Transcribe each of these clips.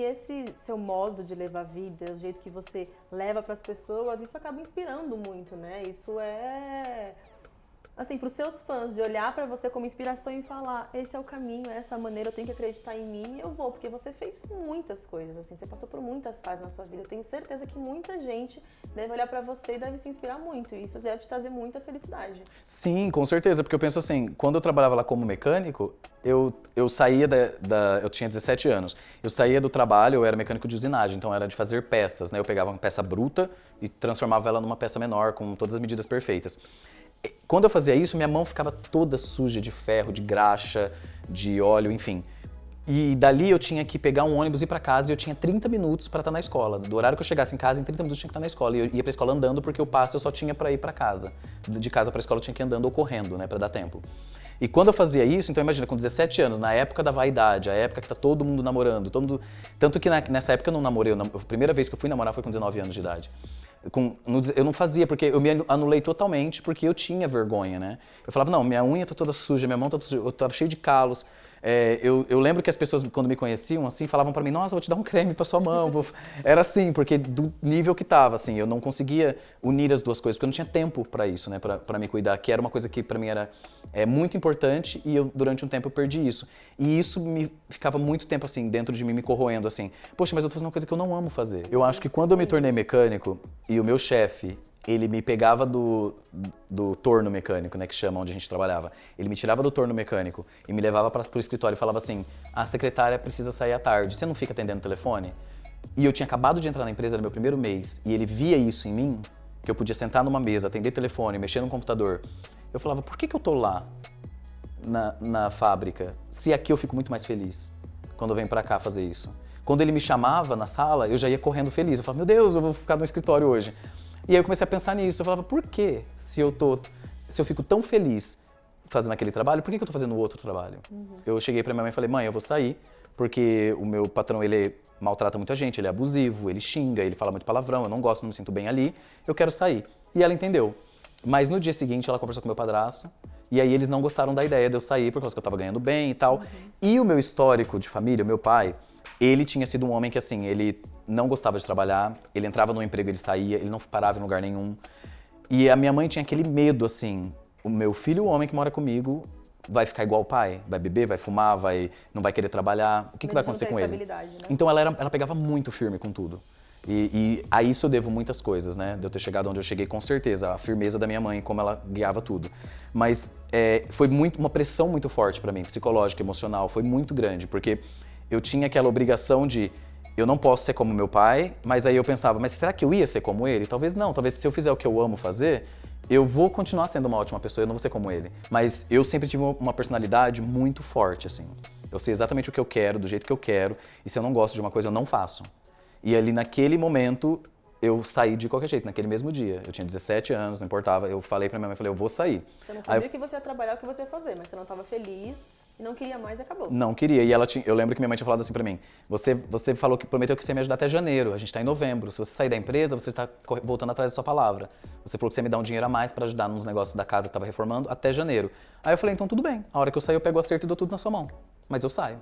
esse seu modo de levar a vida, o jeito que você leva para as pessoas, isso acaba inspirando muito, né? Isso é, assim, para os seus fãs, de olhar para você como inspiração e falar, esse é o caminho, é essa maneira, eu tenho que acreditar em mim e eu vou, porque você fez muitas coisas, assim, você passou por muitas fases na sua vida. Eu tenho certeza que muita gente deve olhar para você e deve se inspirar muito, e isso deve te trazer muita felicidade. Sim, com certeza, porque eu penso assim, quando eu trabalhava lá como mecânico, eu saía eu tinha 17 anos, eu saía do trabalho, eu era mecânico de usinagem, então era de fazer peças, né? Eu pegava uma peça bruta e transformava ela numa peça menor, com todas as medidas perfeitas. Quando eu fazia isso, minha mão ficava toda suja de ferro, de graxa, de óleo, enfim. E dali eu tinha que pegar um ônibus e ir pra casa e eu tinha 30 minutos pra estar na escola. Do horário que eu chegasse em casa, em 30 minutos eu tinha que estar na escola. E eu ia pra escola andando porque o passe eu só tinha pra ir pra casa. De casa pra escola eu tinha que ir andando ou correndo, né, pra dar tempo. E quando eu fazia isso, então imagina, com 17 anos, na época da vaidade, a época que tá todo mundo namorando, tanto que nessa época eu não namorei, a primeira vez que eu fui namorar foi com 19 anos de idade. Eu não fazia, porque eu me anulei totalmente, porque eu tinha vergonha, né? Eu falava, não, minha unha tá toda suja, minha mão tá toda suja, eu tava cheio de calos. Eu lembro que as pessoas, quando me conheciam, assim, falavam pra mim, nossa, vou te dar um creme pra sua mão. Era assim, porque do nível que tava, assim, eu não conseguia unir as duas coisas, porque eu não tinha tempo pra isso, né, pra me cuidar, que era uma coisa que pra mim era muito importante e eu, durante um tempo, eu perdi isso. E isso me ficava muito tempo, assim, dentro de mim, me corroendo, assim, poxa, mas eu tô fazendo uma coisa que eu não amo fazer. Eu acho que quando eu me tornei mecânico e o meu chefe, ele me pegava do torno mecânico, né, que chama onde a gente trabalhava. Ele me tirava do torno mecânico e me levava pro escritório e falava assim, a secretária precisa sair à tarde, você não fica atendendo o telefone? E eu tinha acabado de entrar na empresa, era meu primeiro mês, e ele via isso em mim, que eu podia sentar numa mesa, atender telefone, mexer no computador. Eu falava, por que eu tô lá na fábrica, se aqui eu fico muito mais feliz quando eu venho pra cá fazer isso? Quando ele me chamava na sala, eu já ia correndo feliz. Eu falava, meu Deus, eu vou ficar no escritório hoje. E aí eu comecei a pensar nisso. Eu falava, por que se eu fico tão feliz fazendo aquele trabalho, por que eu tô fazendo outro trabalho? Eu cheguei pra minha mãe e falei, mãe, eu vou sair, porque o meu patrão, ele maltrata muita gente, ele é abusivo, ele xinga, ele fala muito palavrão, eu não gosto, não me sinto bem ali, eu quero sair. E ela entendeu. Mas no dia seguinte ela conversou com meu padrasto, e aí eles não gostaram da ideia de eu sair, por causa que eu tava ganhando bem e tal. E o meu histórico de família, o meu pai, ele tinha sido um homem que, assim, ele não gostava de trabalhar, ele entrava no emprego, ele saía, ele não parava em lugar nenhum. E a minha mãe tinha aquele medo, assim, o meu filho, o homem que mora comigo, vai ficar igual o pai, vai beber, vai fumar, não vai querer trabalhar, o que vai acontecer com ele? Né? Então ela pegava muito firme com tudo. E a isso eu devo muitas coisas, né? De eu ter chegado onde eu cheguei, com certeza, a firmeza da minha mãe, como ela guiava tudo. Mas foi uma pressão muito forte pra mim, psicológica, emocional, foi muito grande, porque eu tinha aquela obrigação de, eu não posso ser como meu pai, mas aí eu pensava, mas será que eu ia ser como ele? Talvez não, talvez se eu fizer o que eu amo fazer, eu vou continuar sendo uma ótima pessoa, eu não vou ser como ele. Mas eu sempre tive uma personalidade muito forte, assim. Eu sei exatamente o que eu quero, do jeito que eu quero, e se eu não gosto de uma coisa, eu não faço. E ali naquele momento, eu saí de qualquer jeito, naquele mesmo dia. Eu tinha 17 anos, não importava, eu falei pra minha mãe, eu vou sair. Você não sabia que você ia trabalhar, o que você ia fazer, mas você não estava feliz e não queria mais e acabou. Não queria. E eu lembro que minha mãe tinha falado assim pra mim, você falou que prometeu que você ia me ajudar até janeiro, a gente tá em novembro. Se você sair da empresa, você está voltando atrás da sua palavra. Você falou que você ia me dar um dinheiro a mais pra ajudar nos negócios da casa que tava reformando até janeiro. Aí eu falei, então tudo bem. A hora que eu sair, eu pego o acerto e dou tudo na sua mão. Mas eu saio.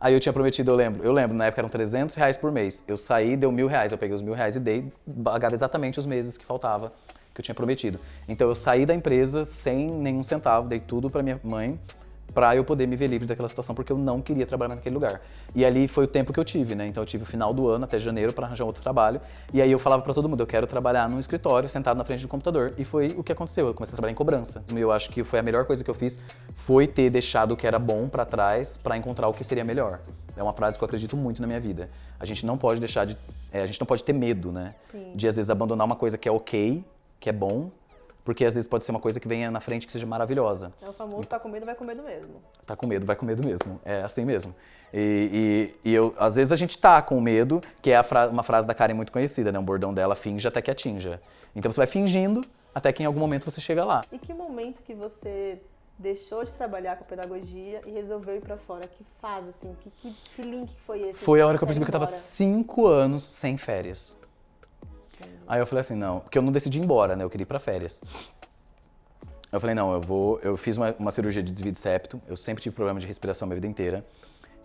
Aí eu tinha prometido, eu lembro, na época eram R$300 por mês. Eu saí, deu R$1.000, eu peguei os R$1.000 e dei, pagava exatamente os meses que faltava, que eu tinha prometido. Então eu saí da empresa sem nenhum centavo, dei tudo pra minha mãe, pra eu poder me ver livre daquela situação, porque eu não queria trabalhar naquele lugar. E ali foi o tempo que eu tive, né? Então eu tive o final do ano, até janeiro, pra arranjar outro trabalho. E aí eu falava pra todo mundo, eu quero trabalhar num escritório, sentado na frente do computador. E foi o que aconteceu, eu comecei a trabalhar em cobrança. E eu acho que foi a melhor coisa que eu fiz, foi ter deixado o que era bom pra trás, pra encontrar o que seria melhor. É uma frase que eu acredito muito na minha vida. A gente não pode a gente não pode ter medo, né? Sim. De às vezes abandonar uma coisa que é ok, que é bom, porque às vezes pode ser uma coisa que venha na frente que seja maravilhosa. É o famoso tá com medo, vai com medo mesmo. Tá com medo, vai com medo mesmo. É assim mesmo. Às vezes a gente tá com medo, que é uma frase da Karen muito conhecida, né? Um bordão dela, finge até que atinja. Então você vai fingindo até que em algum momento você chega lá. E que momento que você deixou de trabalhar com pedagogia e resolveu ir pra fora? Que fase, assim? Que link foi esse? Foi a hora que eu percebi que eu tava 5 anos sem férias. Aí eu falei assim, não, porque eu não decidi ir embora, né? Eu queria ir pra férias. Eu falei, não, eu fiz uma cirurgia de desvio de septo, eu sempre tive problema de respiração a minha vida inteira.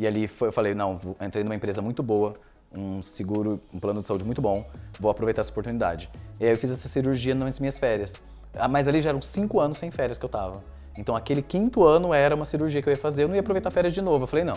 E ali eu falei, não, entrei numa empresa muito boa, um seguro, um plano de saúde muito bom, vou aproveitar essa oportunidade. E aí eu fiz essa cirurgia nas minhas férias. Mas ali já eram 5 anos sem férias que eu tava. Então aquele 5º ano era uma cirurgia que eu ia fazer, eu não ia aproveitar férias de novo. Eu falei, não,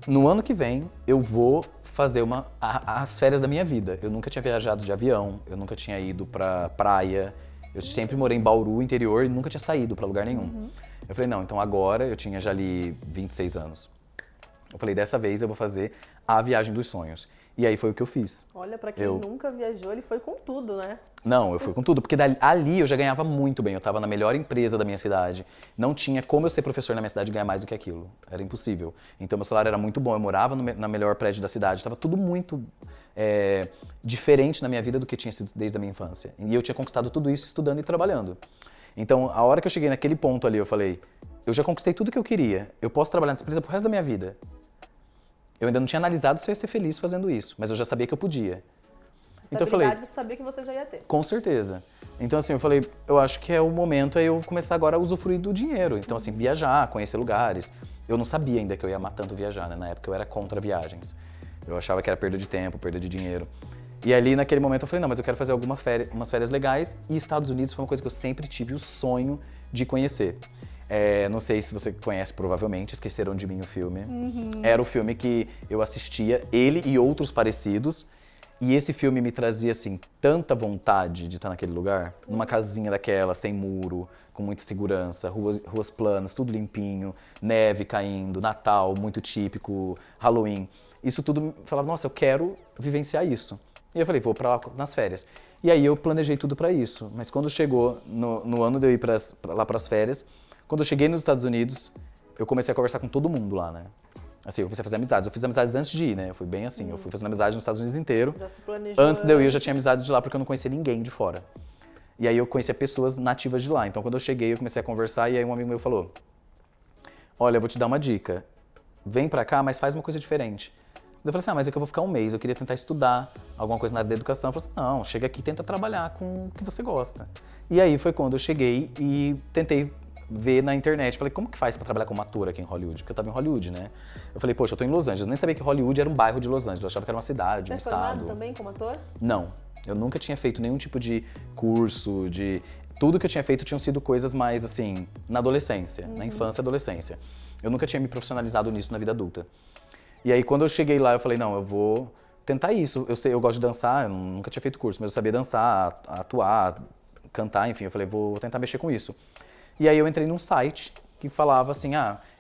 no ano que vem eu vou fazer as férias da minha vida. Eu nunca tinha viajado de avião, eu nunca tinha ido pra praia, eu sempre morei em Bauru, interior, e nunca tinha saído pra lugar nenhum. Eu falei, não, então agora eu tinha já ali 26 anos. Eu falei, dessa vez eu vou fazer a viagem dos sonhos. E aí foi o que eu fiz. Olha, pra quem nunca viajou, ele foi com tudo, né? Não, eu fui com tudo, porque ali eu já ganhava muito bem. Eu tava na melhor empresa da minha cidade. Não tinha como eu ser professor na minha cidade e ganhar mais do que aquilo. Era impossível. Então meu salário era muito bom, eu morava na melhor prédio da cidade. Tava tudo muito diferente na minha vida do que tinha sido desde a minha infância. E eu tinha conquistado tudo isso estudando e trabalhando. Então, a hora que eu cheguei naquele ponto ali, eu falei, eu já conquistei tudo que eu queria. Eu posso trabalhar nessa empresa pro resto da minha vida. Eu ainda não tinha analisado se eu ia ser feliz fazendo isso, mas eu já sabia que eu podia. Então eu falei, de saber que você já ia ter. Com certeza. Então assim, eu falei, eu acho que é o momento aí eu começar agora a usufruir do dinheiro. Então assim, viajar, conhecer lugares. Eu não sabia ainda que eu ia amar tanto viajar, né? Na época eu era contra viagens. Eu achava que era perda de tempo, perda de dinheiro. E ali naquele momento eu falei, não, mas eu quero fazer umas férias legais, e Estados Unidos foi uma coisa que eu sempre tive o sonho de conhecer. Não sei se você conhece, provavelmente, Esqueceram de Mim o filme. Era o filme que eu assistia, ele e outros parecidos. E esse filme me trazia, assim, tanta vontade de estar naquele lugar. Numa casinha daquela, sem muro, com muita segurança, ruas planas, tudo limpinho, neve caindo, Natal muito típico, Halloween. Isso tudo, eu falava, nossa, eu quero vivenciar isso. E eu falei, vou pra lá nas férias. E aí eu planejei tudo pra isso. Mas quando chegou no ano de eu ir lá pras férias, quando eu cheguei nos Estados Unidos, eu comecei a conversar com todo mundo lá, né? Assim, eu comecei a fazer amizades. Eu fiz amizades antes de ir, né? Eu fui bem assim, eu fui fazendo amizade nos Estados Unidos inteiro. Já se planejou. Antes de eu ir, eu já tinha amizades de lá, porque eu não conhecia ninguém de fora. E aí eu conhecia pessoas nativas de lá. Então quando eu cheguei, eu comecei a conversar, e aí um amigo meu falou, olha, eu vou te dar uma dica. Vem pra cá, mas faz uma coisa diferente. Eu falei assim, mas é que eu vou ficar um mês, eu queria tentar estudar alguma coisa na área da educação. Eu falei assim, não, chega aqui e tenta trabalhar com o que você gosta. E aí foi quando eu cheguei e tentei ver na internet. Falei, como que faz pra trabalhar como ator aqui em Hollywood? Porque eu tava em Hollywood, né? Eu falei, poxa, eu tô em Los Angeles. Eu nem sabia que Hollywood era um bairro de Los Angeles. Eu achava que era uma cidade, um estado. Você foi também como ator? Não. Eu nunca tinha feito nenhum tipo de curso, Tudo que eu tinha feito tinham sido coisas mais, assim, na adolescência, na infância e adolescência. Eu nunca tinha me profissionalizado nisso na vida adulta. E aí, quando eu cheguei lá, eu falei, não, eu vou tentar isso. Eu gosto de dançar, eu nunca tinha feito curso, mas eu sabia dançar, atuar, cantar, enfim. Eu falei, vou tentar mexer com isso. E aí eu entrei num site que falava assim,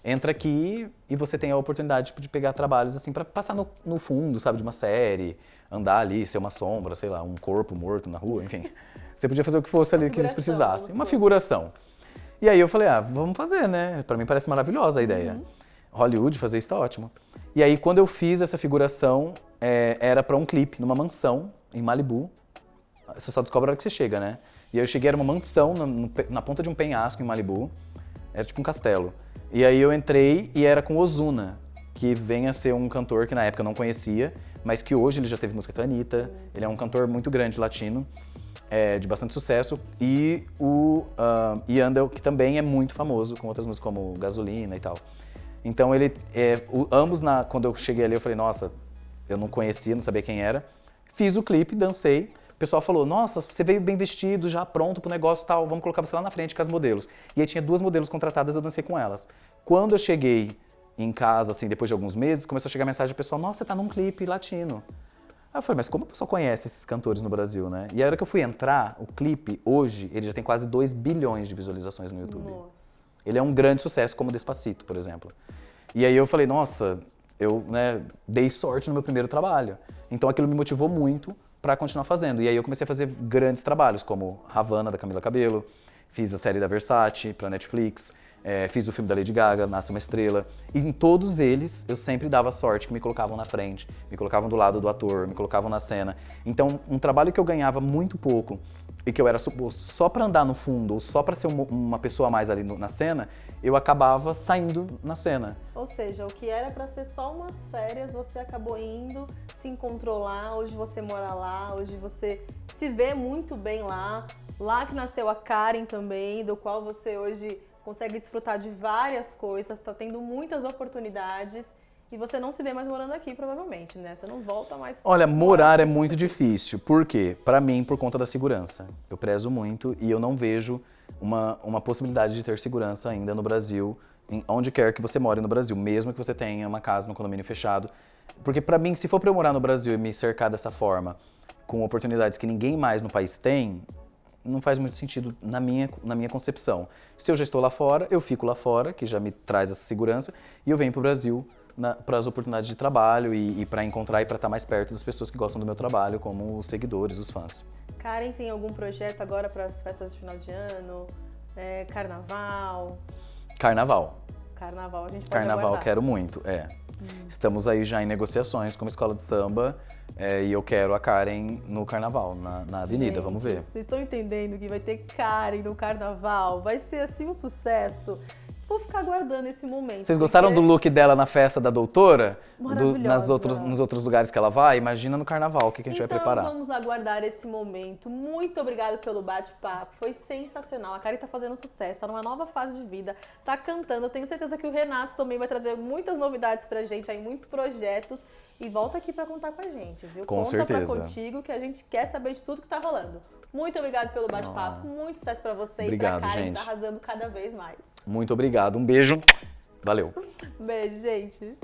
entra aqui e você tem a oportunidade de pegar trabalhos assim pra passar no fundo, sabe, de uma série, andar ali, ser uma sombra, sei lá, um corpo morto na rua, enfim. Você podia fazer o que fosse ali que eles precisassem. Uma figuração. E aí eu falei, vamos fazer, né? Pra mim parece maravilhosa a ideia. Hollywood, fazer isso tá ótimo. E aí quando eu fiz essa figuração, era pra um clipe numa mansão em Malibu. Você só descobre a hora que você chega, né? E aí eu cheguei, era uma mansão na ponta de um penhasco em Malibu. Era tipo um castelo. E aí eu entrei e era com Ozuna, que vem a ser um cantor que na época eu não conhecia, mas que hoje ele já teve música com a Anitta. Ele é um cantor muito grande, latino, de bastante sucesso. E o Yandel, que também é muito famoso, com outras músicas como Gasolina e tal. Então ele, ambos, quando eu cheguei ali, eu falei, nossa, eu não conhecia, não sabia quem era. Fiz o clipe, dancei. O pessoal falou, nossa, você veio bem vestido, já pronto pro negócio e tal, vamos colocar você lá na frente com as modelos. E aí tinha 2 modelos contratadas, eu dancei com elas. Quando eu cheguei em casa, assim, depois de alguns meses, começou a chegar mensagem do pessoal, nossa, você tá num clipe latino. Aí eu falei, mas como o pessoal conhece esses cantores no Brasil, né? E a hora que eu fui entrar, o clipe, hoje, ele já tem quase 2 bilhões de visualizações no YouTube. Nossa. Ele é um grande sucesso, como Despacito, por exemplo. E aí eu falei, nossa, eu dei sorte no meu primeiro trabalho. Então aquilo me motivou muito para continuar fazendo. E aí eu comecei a fazer grandes trabalhos, como Havana, da Camila Cabello, fiz a série da Versace pra Netflix, fiz o filme da Lady Gaga, Nasce uma Estrela. E em todos eles, eu sempre dava sorte que me colocavam na frente, me colocavam do lado do ator, me colocavam na cena. Então, um trabalho que eu ganhava muito pouco e que eu era suposto só pra andar no fundo, ou só pra ser uma pessoa a mais ali na cena, eu acabava saindo na cena. Ou seja, o que era pra ser só umas férias, você acabou indo, se encontrou lá, hoje você mora lá, hoje você se vê muito bem lá. Lá que nasceu a Karen também, do qual você hoje consegue desfrutar de várias coisas, tá tendo muitas oportunidades e você não se vê mais morando aqui, provavelmente, né? Você não volta mais. Olha, morar é muito difícil. Por quê? Pra mim, por conta da segurança. Eu prezo muito e eu não vejo uma possibilidade de ter segurança ainda no Brasil, onde quer que você more no Brasil, mesmo que você tenha uma casa no condomínio fechado. Porque pra mim, se for pra eu morar no Brasil e me cercar dessa forma, com oportunidades que ninguém mais no país tem, não faz muito sentido na minha concepção. Se eu já estou lá fora, eu fico lá fora, que já me traz essa segurança, e eu venho pro Brasil para as oportunidades de trabalho e para encontrar e para estar mais perto das pessoas que gostam do meu trabalho, como os seguidores, os fãs. Karen tem algum projeto agora para as festas de final de ano? Carnaval? Carnaval. Carnaval a gente pode Carnaval aguardar. Quero muito, Estamos aí já em negociações com uma escola de samba e eu quero a Karen no carnaval, na avenida, Gente, vamos ver. Vocês estão entendendo que vai ter Karen no carnaval? Vai ser assim um sucesso. Vou ficar aguardando esse momento. Vocês gostaram do look dela na festa da doutora? Maravilhosa. Nos outros lugares que ela vai? Imagina no carnaval, o que a gente vai preparar. Então vamos aguardar esse momento. Muito obrigada pelo bate-papo, foi sensacional. A Karen tá fazendo sucesso, tá numa nova fase de vida, tá cantando. Eu tenho certeza que o Renato também vai trazer muitas novidades pra gente, aí muitos projetos. E volta aqui pra contar com a gente, viu? Com Conta certeza. pra contigo que a gente quer saber de tudo que tá rolando. Muito obrigada pelo bate-papo, muito sucesso pra você Obrigado, e pra Karen, gente. que tá arrasando cada vez mais. Muito obrigado, um beijo, valeu. Beijo, gente.